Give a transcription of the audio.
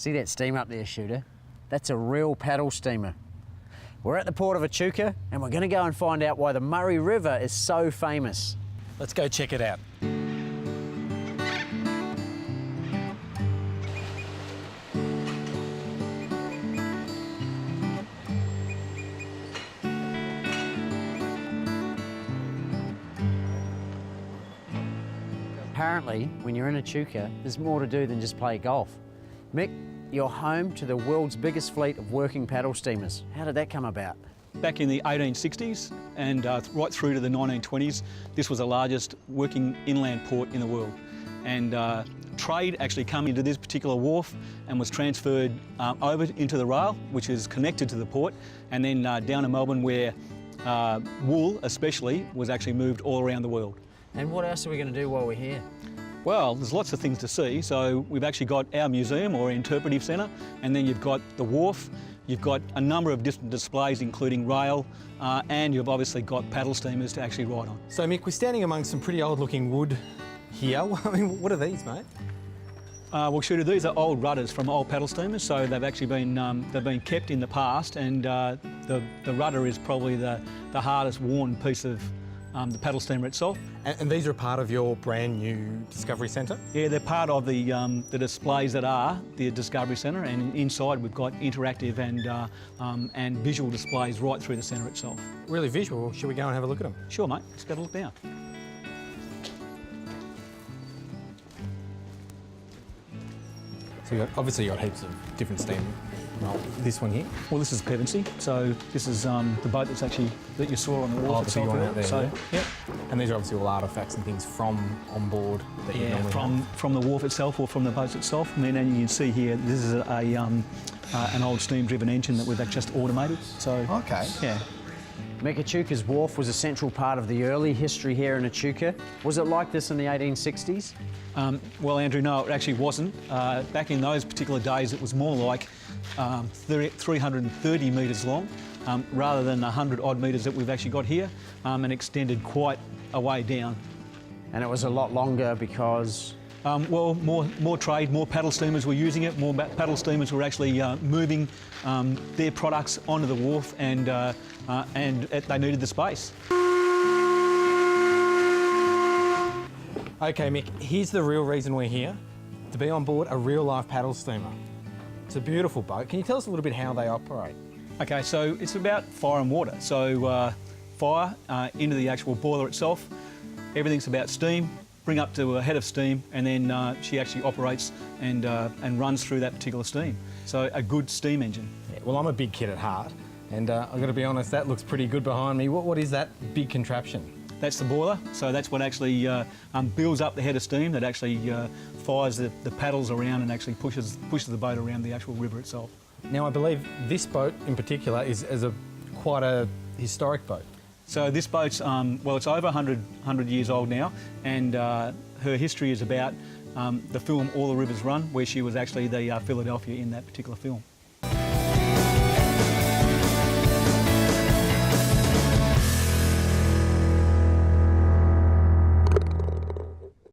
See that steam up there, Shooter? That's a real paddle steamer. We're at the port of Echuca and we're going to go and find out why the Murray River is so famous. Let's go check it out. Apparently, when you're in Echuca, there's more to do than just play golf. Mick, you're home to the world's biggest fleet of working paddle steamers. How did that come about? Back in the 1860s and right through to the 1920s, this was the largest working inland port in the world. And trade actually came into this particular wharf and was transferred over into the rail, which is connected to the port, and then down in Melbourne where wool especially was actually moved all around the world. And what else are we going to do while we're here? Well, there's lots of things to see. So we've actually got our museum or interpretive centre, and then you've got the wharf, you've got a number of different displays including rail, and you've obviously got paddle steamers to actually ride on. So Mick, we're standing among some pretty old looking wood here. I mean, what are these, mate? Well, Shooter, these are old rudders from old paddle steamers, so they've actually been kept in the past, and the rudder is probably the hardest worn piece of the paddle steamer itself. And these are a part of your brand new Discovery Centre? Yeah, they're part of the displays that are the Discovery Centre, and inside we've got interactive and visual displays right through the centre itself. Really visual. Shall we go and have a look at them? Sure, mate. Let's go have a look now. So obviously you've got heaps of different steam. Well, this one here? Well, this is Pevensey, so this is the boat that you saw on the wharf. Obviously going out there, so, yeah. And these are obviously all artefacts and things from on board that you normally from the wharf itself or from the boat itself. And then as you can see here, this is an old steam-driven engine that we've just automated. So, okay. Yeah. Mick, Echuca's wharf was a central part of the early history here in Echuca. Was it like this in the 1860s? Well, Andrew, no, it actually wasn't. Back in those particular days, it was more like 330 metres long, rather than 100 odd metres that we've actually got here, and extended quite a way down. And it was a lot longer because? Well, more trade, more paddle steamers were using it, more paddle steamers were actually moving their products onto the wharf, and they needed the space. Okay, Mick, here's the real reason we're here, to be on board a real-life paddle steamer. It's a beautiful boat. Can you tell us a little bit how they operate? Okay, so it's about fire and water. So fire into the actual boiler itself. Everything's about steam, bring up to a head of steam, and then she actually operates and runs through that particular steam. So a good steam engine. Yeah, well, I'm a big kid at heart, and I've got to be honest, that looks pretty good behind me. What is that big contraption? That's the boiler, so that's what actually builds up the head of steam that actually fires the paddles around and actually pushes the boat around the actual river itself. Now, I believe this boat in particular is quite a historic boat. So this boat's, well, it's over 100 years old now, and her history is about the film All the Rivers Run, where she was actually the Philadelphia in that particular film.